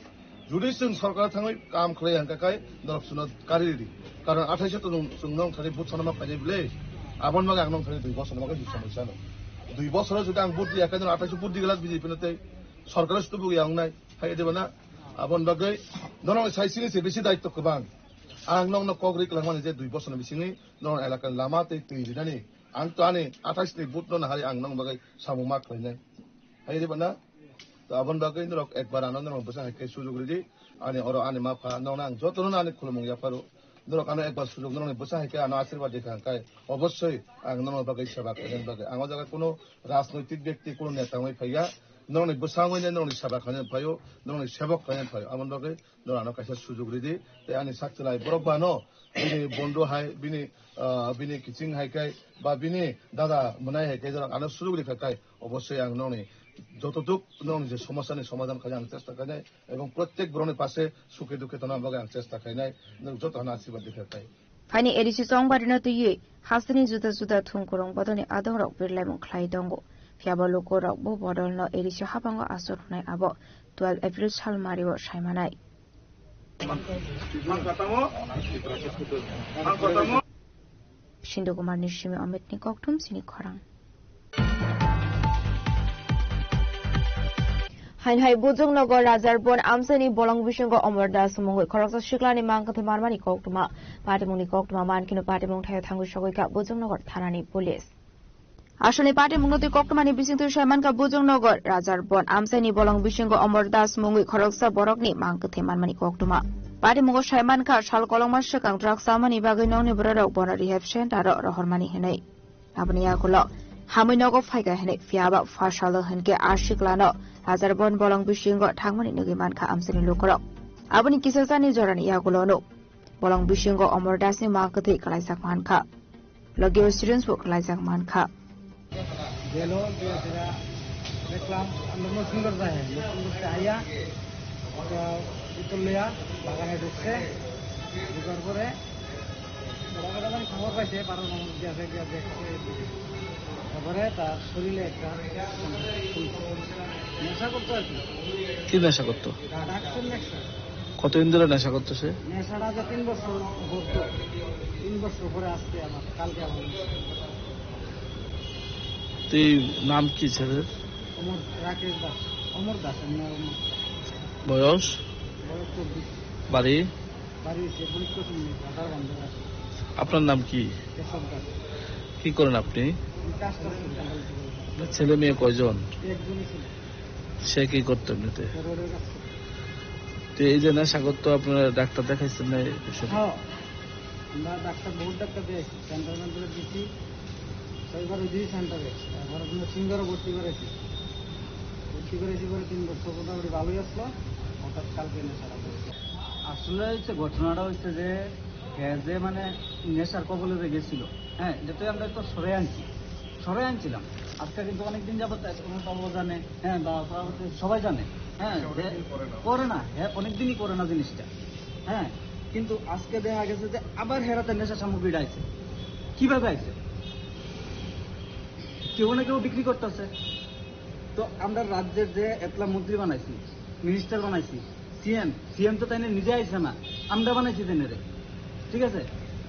जुदि जों सरकार थाङै काम खलाय हांकाकाय नरक सुनो कारि रिदि कारण 28 तो जों नों थानि बुथ सनमा फायनाय बिले आबन बागै आं नों थानि 2 বছর बागै समस्या न 2 বছর जुदि आं बुथ दियाकाय 28 बुथ दिगला बीजेपी न तै सरकार सुबु यावनाय हाय देबना आबन बागै नरक साइसिनि से बेसि दायित्व गोबां आं नंनो कग्रिक लांमाने जे 2 বছর बिसिनि नन एलाका लामा तै दिनानि आं तो आनि 28 नि बुथ न हारि आं नंग बागै सामु मा खलायनाय हाय देबना तो आबन बागै नरक एक बार आनन्द नरक बसा हायके सुजुग रिदि आनि अर आनि मा फा नंना आं जतनो आनि खुलुमु याफारो नरक आनो एक बार सुजुग नरक बसा हायके आनो आशीर्वाद देखांकाय अवश्य आं नंग बागै सेवा खायन बागै आं जागा कोनो राजनैतिक व्यक्ति कोनो नेता मै फैया नरनि बसाङैनो नरनि सेवा खायन फायो नरनि सेवक खायन फायो आमन बागै नरानो कायसा सुजुग रिदि ते आनि साक्चलाय बरक बानो बिनि बन्धु हाय बिनि किचिं हायकाय बा बिनि दादा मोनाय हायकाय जरा आनो सुजुग रिखाकाय अवश्य आं नरनि যতটুক যে সমস্যা নিয়ে সমাধান করে আনার চেষ্টা করে নাই এবং প্রত্যেক ব্রণের পাশে সুখে দুঃখে তো নাম আনার চেষ্টা করে নাই যত আশীর্বাদ দেখে পাই Haini edisi songbarino tuye hasini juda thungkurong bodoni adongrok birlaimung khlai dongo phiaba lokorok bo bodolno edisi habango asor hunai abo 12 April salmario saimanai Shindo Kumar Nishimi Amit Nikoktum Sini Khorang Hainhai Bujungnagar Razarbon Amsani Bolong Bishango Omardas Mungoi Koroksa Shiklani Mankathe Marmani Koktuma Patimuni Koktuma Mankino Patimung Thayo Thangu Shogoika Bujungnagar Thanani Police Ashoni Patimung Noti Koktumani Bisintu Shaimanka Bujungnagar Razarbon Amsani Bolong Bishango Omardas Mungoi Koroksa Borokni Mankathe Marmani Koktuma Patimungo Shaimanka Shal Kolongmas Shakang Drug Samani Bagay Noni Borok Bona Rehab Center Rohormani Henei Abniya Kulo Haminogo Faiga Henei Fiaba Fashalo Henke Ashiklano Hazarbon Bolong Bishingo Tangmani Nugimanka Amsani Lukorok Abuni Kisasani Jorani Yagulono Bolong Bishingo Omordasi Mankati Kalaisak Manka Logio students book Kalaisak Manka Gelo dia reklam nomor sunder saya nomor saya itu lihat bagainya dukse bukan kore kadang-kadang khawar paise paro nomor biasa dia দেখে তারপরে তার শরীরে একটা নেশা করতে আছে কি নেশা করতো ডাক্তার নেশা কতদিন ধরে নেশা করতো সে নেশাটা যে 3 বছর করতো 3 বছর পরে আজকে আমার কালকে আমার তুই নাম কি ছেলের অমর রাকেশ দাস অমর দাস বয়স 24 বাড়ি সে পুলিশ স্টেশন আধার বন্ধ আছে আপনার নাম কি কেশব দাস কি করেন আপনি ছেলে মেয়ে কয়জন সে কি করতো এমনিতে এই যে নেশা করতো আপনারা ডাক্তার দেখাইছেন না আমরা ডাক্তার বহুত ডাক্তার দিয়েছি সেন্টার মেন্টারে দিচ্ছি ছয়বার দিই সেন্টারে তারপরে সিঙ্গারও ভর্তি করেছি পরে 3 বছর মোটামুটি ভালোই আসলো হঠাৎ কালকে নেশাটা আসলে হচ্ছে ঘটনাটা হচ্ছে যে যে মানে নেশার কবলে গেছিল হ্যাঁ যেটা আমরা একটু সরে আনছিলাম আজকে কিন্তু অনেকদিন যাবত জানে হ্যাঁ বা সবাই জানে হ্যাঁ করে না হ্যাঁ অনেকদিনই করে না জিনিসটা হ্যাঁ কিন্তু আজকে দেখা গেছে যে আবার হেরাতে নেশা সামগ্রীটা আছে কিভাবে আছে কেউ না কেউ বিক্রি করতেছে তো আমরা রাজ্যের যে এতলা মন্ত্রী বানাইছি মিনিস্টার বানাইছি সিএম তো তাই নিজে আইছে না আমরা বানাইছি তেনে ঠিক আছে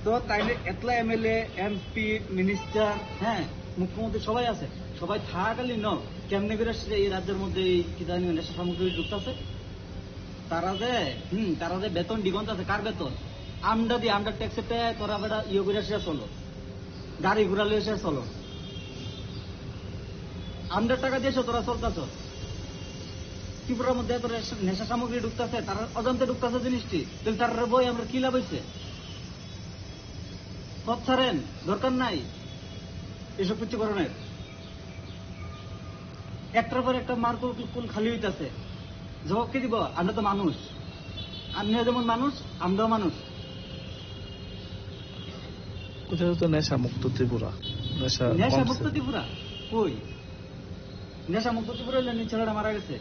তো তাইলে এতলা এমএলএ এমপি মিনিস্টার হ্যাঁ মুখ্যমন্ত্রী সবাই আছে সবাই থাকাকালীন কেমনে করে এই রাজ্যের মধ্যে কি জানি নেশা সামগ্রী যুক্ত আছে তারা যে বেতন দিগন্ত আছে কার বেতন আমরা দিয়ে আমরা ট্যাক্সে পেয়ে তোরা বেটা ইয়ে করে এসে চলো গাড়ি ঘোরালে এসে চলো আমরা টাকা দিয়েছো তোরা চলতেছ ত্রিপুরার মধ্যে তোর নেশা সামগ্রী ঢুকতেছে তারা অজান্তে ঢুকতেছে জিনিসটি তাহলে তার বই আমরা কি লাভ হয়েছে পথ ছাড়েন দরকার নাই এসব কিছু করণের একটার পর একটা মার কুল খালি হইতেছে জবাব কে দিব আমরা তো মানুষ আপনিও যেমন মানুষ আমরাও মানুষ কোথাও তো নেশা মুক্ত ত্রিপুরা নেশা মুক্ত ত্রিপুরা কই নেশা মুক্ত ত্রিপুরা হলে ছেলেটা মারা গেছে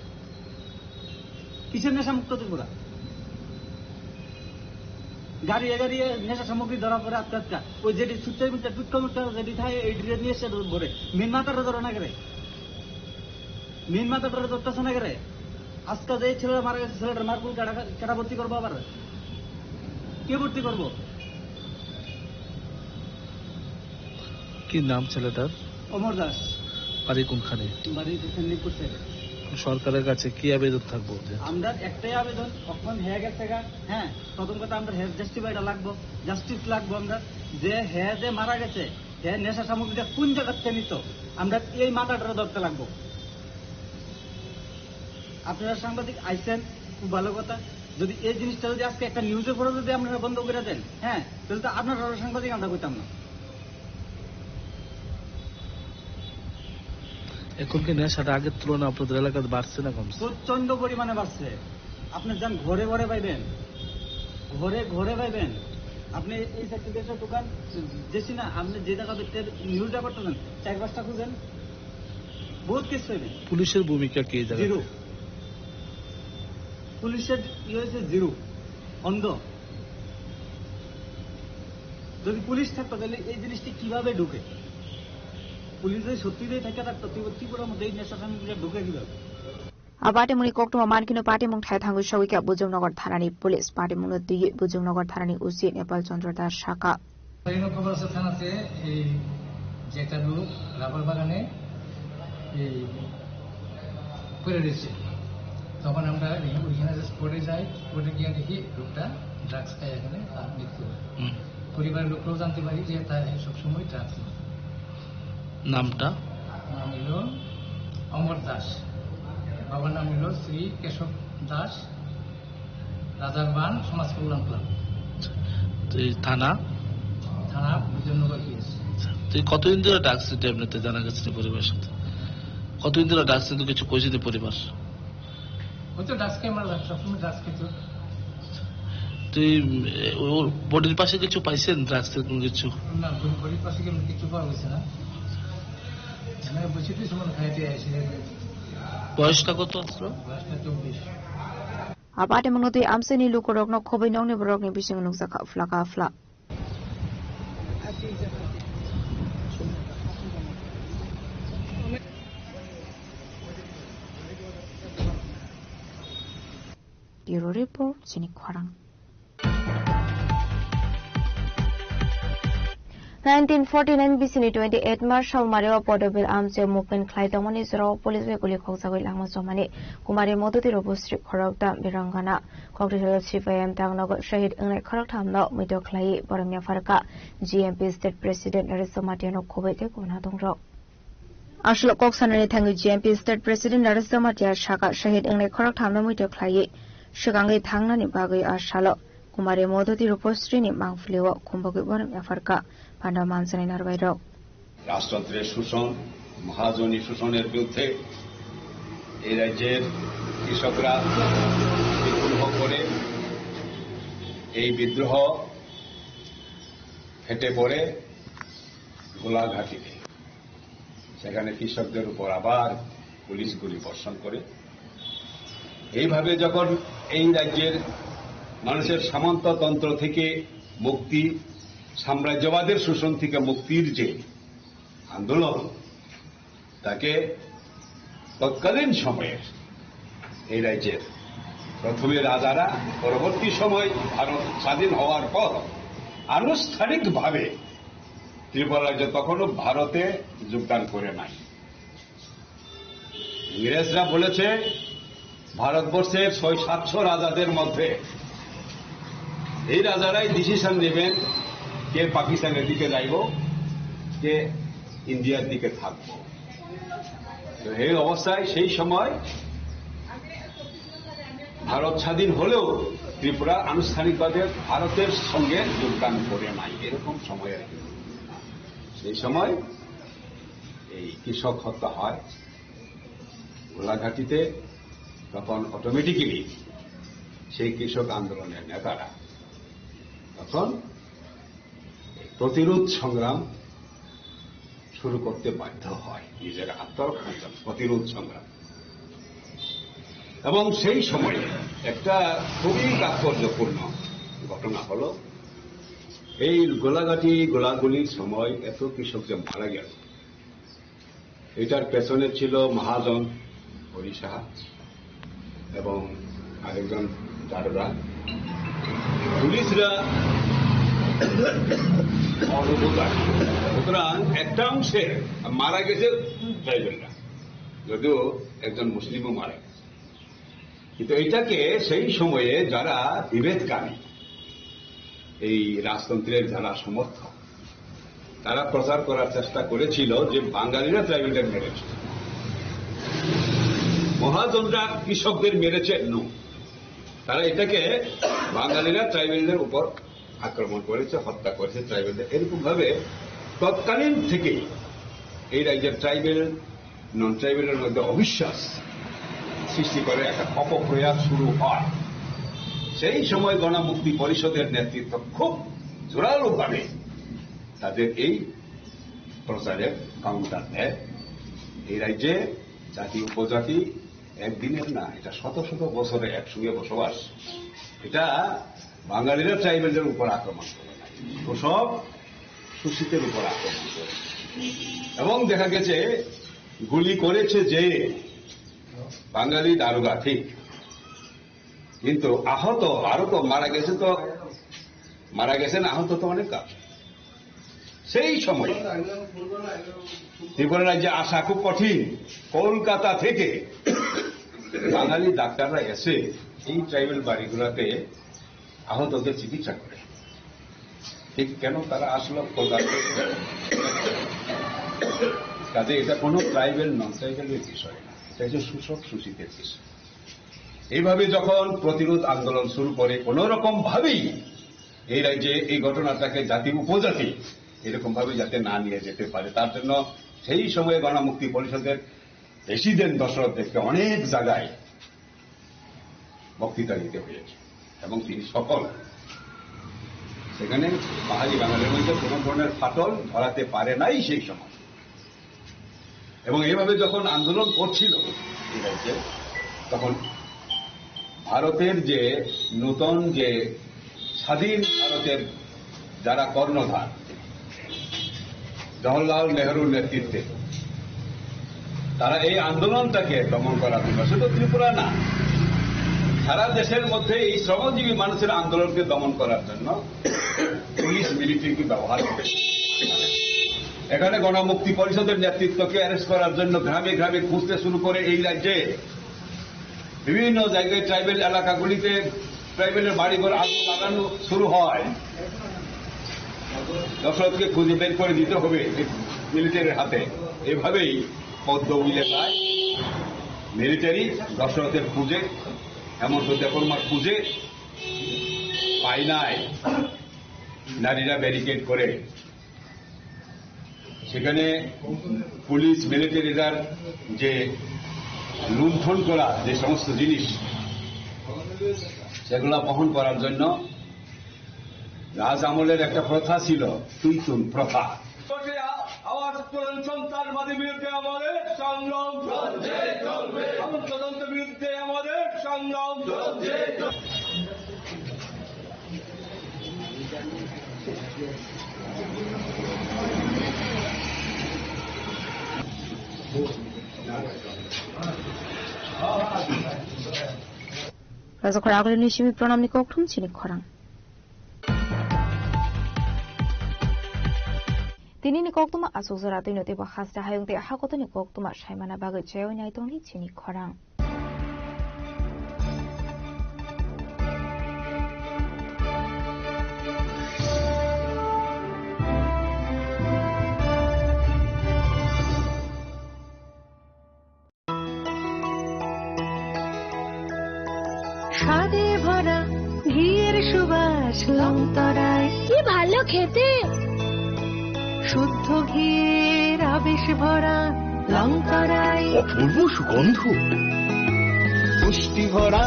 কিসের নেশা মুক্ত ত্রিপুরা গাড়িয়ে নেশা সামগ্রী ধরা পরে আটকা ওই যেটি টুটকা যেটি থাকে এই নিয়ে এসে ভরে মেন মাথাটা ধরে না গেলে মেন মাথাটা ধরতেছে না গেলে আজকে যে ছেলেটা মারা গেছে ছেলেটার মারকুল কেটা ভর্তি করবো আবার কে ভর্তি করবো কি নাম ছেলেটার অমর দাস বাড়ি কোনখানে বাড়ি নিপুর সাইডে সরকারের কাছে কি আবেদন থাকবো আমরা একটাই আবেদন কখন হয়ে গেছে হ্যাঁ প্রথম কথা আমরা হেলথ জাস্টিফাইটা লাগবো জাস্টিস লাগবো আমরা যে যে মারা গেছে নেশা সামগ্রীটা কোন জায়গাতে নিত আমরা এই মাথাটা ধরতে লাগবো আপনারা সাংবাদিক আইসেন খুব ভালো কথা যদি এই জিনিসটা যদি আজকে একটা নিউজের পরে যদি আপনারা বন্ধ করে দেন হ্যাঁ তাহলে তো আপনারা সাংবাদিক আমরা কইতাম না এখন কি নেশাটা আগের তুলনায় আপনাদের এলাকাতে বাড়ছে না কমছে প্রচন্ড পরিমাণে বাড়ছে আপনি যান ঘরে পাইবেন ঘরে পাইবেন আপনি এই সার্টিফিকেটের দোকান যেছি না আপনি যে জায়গা নিউজটা করতেছেন 4-5টা খুঁজেন বহুত কিছু নেই। পুলিশের ভূমিকা কি জায়গা? জিরো। পুলিশের হয়েছে জিরো, অন্ধ। যদি পুলিশ থাকতো তাহলে এই জিনিসটি কিভাবে ঢুকে? পুলিশ যদি সত্যিই থাকে থাকতো ত্রিপুরার মধ্যে এই নেশা সামগ্রীটা ঢুকে কিভাবে? पार्टीमुनि कोक्टुमा मानकिनो पार्टीमुङ थाइथांगु सविका बुजुङनगर थानानि पुलिस पार्टीमुङ दुई बुजुङनगर थानानि उसी नेपाल चन्द्र दास शाखा খবর আছে থানাতে এই যে একটা লোক রাবার বাগানে এই পড়ে রয়েছে। তখন আমরা ওইখানে স্পটে যাই, স্পটে গিয়ে দেখি লোকটা ড্রাগস খায়, এখানে তার মৃত্যু হয়। পরিবারের লোকরাও জানতে পারি যে তার সবসময় ড্রাগস। নামটা নাম হলো অমর দাস, বাবার নাম হলো শ্রী কেশব দাস, রাজার বান সমাজ কল্যাণ ক্লাব, থানা থানা বিজয়নগর পিএস। তুই কতদিন ধরে ড্রাগস নিতে এমনিতে জানা গেছে পরিবারের সাথে? কতদিন ধরে ড্রাগস নিতে কিছু কইছে পরিবার? ওই তো ড্রাগস খেয়ে আমরা সবসময় ড্রাগস খেত। তুই ওর বডির পাশে কিছু পাইছেন ড্রাগসের কোনো কিছু? না, বডির পাশে কিছু পাওয়া গেছে না। আমি বলছি তুই সমান খাইতে আসি। বয়সটা কত আসলো? বয়সটা 24। पार्टीमुङ दुई आमसेनि लुकोरकनो खोबै नौनि बरकनि बिसिङ नुक्साखा फ्लाका फ्ला Bureau Report, Sini Kwarang. 1949 BCनि 28 March Salmario Podobil Amse Movement Klaidamani Zero Police Vekuli Khoksagoi Langma Somani Kumari Modoti Robustri Khorokta Birangana Kokdishol CFM Tangnago Shahid Ngai Khorok Thamno Mido Klai Boramya Farka GMP State President Narendra Matiano Khobete Kona Dongrok Ashlo Koksanani Thangu GMP State President Narendra Matia Shaka Shahid Ngai Khorok Thamno Mido Klai Shigangai Thangnani Bagoi Ashalo Kumari Modoti Robustri ni Mangfliwo Kumbogoi Boramya Farka রাজতন্ত্রের শোষণ, মহাজনী শোষণের বিরুদ্ধে এই রাজ্যের কৃষকরা বিদ্রোহ করে এই বিদ্রোহ ফেটে পড়ে গোলাঘাটিতে। সেখানে কৃষকদের উপর আবার পুলিশ গুলি বর্ষণ করে। এইভাবে যখন এই রাজ্যের মানুষের সামন্ততন্ত্র থেকে মুক্তি, সাম্রাজ্যবাদের শোষণ থেকে মুক্তির যে আন্দোলন, তাকে তৎকালীন সময়ের এই রাজ্যের প্রথমে রাজারা, পরবর্তী সময় ভারত স্বাধীন হওয়ার পর আনুষ্ঠানিকভাবে ত্রিপুরা রাজ্য তখনও ভারতে যোগদান করে নাই। ইংরেজরা বলেছে ভারতবর্ষের 600-700 রাজাদের মধ্যে এই রাজারাই ডিসিশন নেবেন কে পাকিস্তানের দিকে যাইব, কে ইন্ডিয়ার দিকে থাকব। তো এই অবস্থায় সেই সময় ভারত স্বাধীন হলেও ত্রিপুরা আনুষ্ঠানিকভাবে ভারতের সঙ্গে যোগদান করে নাই, এরকম সময় আর কি। সেই সময় এই কৃষক হত্যা হয় গোলাঘাটিতে। তখন অটোমেটিক্যালি সেই কৃষক আন্দোলনের নেতারা তখন প্রতিরোধ সংগ্রাম শুরু করতে বাধ্য হয়, নিজের আত্মরক্ষার জন্য প্রতিরোধ সংগ্রাম। এবং সেই সময়ে একটা খুবই তাৎপর্যপূর্ণ ঘটনা হল এই গোলাঘাটি গোলাগুলির সময় এত কৃষক যে মারা গেল, এটার পেছনে ছিল মহাজন হরি সাহা এবং আরেকজন চাররা। পুলিশরা সুতরাং একটা অংশে মারা গেছে ট্রাইবেলরা, যদিও একজন মুসলিমও মারা গেছে। কিন্তু এটাকে সেই সময়ে যারা বিভেদকামী, এই রাজতন্ত্রের যারা সমর্থক, তারা প্রচার করার চেষ্টা করেছিল যে বাঙালিরা ট্রাইবেলদের মেরেছে, মহাজনরা কৃষকদের মেরেছে। নো, তারা এটাকে বাঙালিরা ট্রাইবেলদের উপর আক্রমণ করেছে, হত্যা করেছে ট্রাইবেলদের। এরকম ভাবে তৎকালীন থেকেই এই রাজ্যের ট্রাইবেল নন ট্রাইবেলের মধ্যে অবিশ্বাস সৃষ্টি করে একটা অপপ্রয়াস শুরু হয়। সেই সময় গণমুক্তি পরিষদের নেতৃত্ব খুব জোরালোভাবে তাদের এই প্রচারের কাউন্টার দেয় এই রাজ্যে জাতি উপজাতি একদিনের না, এটা শত শত বছরে একসঙ্গে বসবাস। এটা বাঙালিরা ট্রাইবেলদের উপর আক্রমণ করে না, তো সব শোষিতের উপর আক্রমণ করে। এবং দেখা গেছে গুলি করেছে যে বাঙালি দারোগা, ঠিক, কিন্তু আহত আরো তো মারা গেছেন আহত তো অনেক কাজ। সেই সময় ত্রিপুরা রাজ্যে আসা খুব কঠিন। কলকাতা থেকে বাঙালি ডাক্তাররা এসে এই ট্রাইবেল বাড়িগুলোতে আহতদের চিকিৎসা করে। ঠিক কেন তারা আসলো কলকাতা? কাজে এটা কোনো ট্রাইবেল নন ট্রাইবেলের বিষয় না, এটা হচ্ছে শোষক শোষিতের বিষয়। এইভাবে যখন প্রতিরোধ আন্দোলন শুরু করে, কোন রকম ভাবেই এই রাজ্যে এই ঘটনাটাকে জাতি উপজাতি এরকম ভাবে যাতে না নিয়ে যেতে পারে, তার জন্য সেই সময়ে গণমুক্তি পরিষদের প্রেসিডেন্ট দশরথ দেবকে অনেক জায়গায় বক্তৃতা দিতে হয়েছে এবং তিনি সফল। সেখানে পাহাড়ি বাঙালির মধ্যে কোন ধরনের ফাটল ধরাতে পারে নাই সেই সময়। এবং এইভাবে যখন আন্দোলন করছিল এই রাজ্যে, তখন ভারতের যে নূতন যে স্বাধীন ভারতের যারা কর্ণধার, জওহরলাল নেহরুর নেতৃত্বে তারা এই আন্দোলনটাকে দমন করার জন্য, শুধু ত্রিপুরা না, সারা দেশের মধ্যে এই শ্রমজীবী মানুষের আন্দোলনকে দমন করার জন্য পুলিশ মিলিটারিকে ব্যবহার করে। এখানে গণমুক্তি পরিষদের নেতৃত্বকে অ্যারেস্ট করার জন্য গ্রামে গ্রামে খুঁজতে শুরু করে এই রাজ্যে বিভিন্ন জায়গায় ট্রাইবেল এলাকাগুলিতে ট্রাইবেলের বাড়িঘর আগুন লাগানো শুরু হয়। দশরথকে খুঁজে বের করে দিতে হবে মিলিটারির হাতে। এভাবেই পদ্মবী লেখায় মিলিটারি দশরথের খুঁজে, হেমন্ত দেববর্মার খুঁজে পায় নাই। নারীরা ব্যারিকেড করে, সেখানে পুলিশ মিলিটারিরা যে লুণ্ঠন করা যে সমস্ত জিনিস সেগুলা বহন করার জন্য রাজ আমলের একটা প্রথা ছিল, তুইতুন প্রথা। আওয়াজ তোলেন সন্ত্রাসবাদীর বিরুদ্ধে আমাদের সংগ্রাম চলছে, চলবে। তদন্তের বিরুদ্ধে আমাদের সংগ্রাম চলছে। Raza Khoragul ni shimi pronam ni kokthum chini khorang. Tini ni koktuma asuzara tino te bahasta hayung te hakoto ni koktuma shaimana bagai chayo ni aitong ni chini khorang. স্বাদে ভরা ঘিয়ের সুবাস লংতরায়, কি ভালো খেতে। শুদ্ধ ঘিয়ের আবেশ ভরা লংতরায়, অপূর্ব সুগন্ধ। পুষ্টি ভরা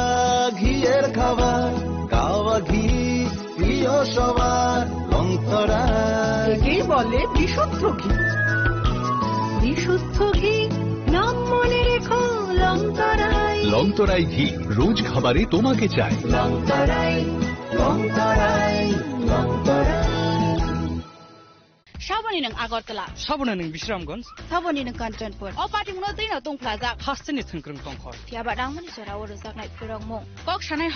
ঘিয়ের খাবার, গাওয়া ঘি প্রিয় সবার লংতরায়। একেই বলে বিশুদ্ধ ঘি। বিশুদ্ধ ঘি নাম মনে রেখো লংতরায়। লংতরাই ঘি রোজ খাবারে তোমাকে চাই। লংতরাই, লংতরাই, লংতরাই। Saboni nang Agartala, Saboni nang Bisramganj, Saboni nang Kanchanpur. O party mo na Tongplaza. Hastani Thinkrung Tongkhor. Fiaba dang mani sora oro sak nai purong mo. Kok shanai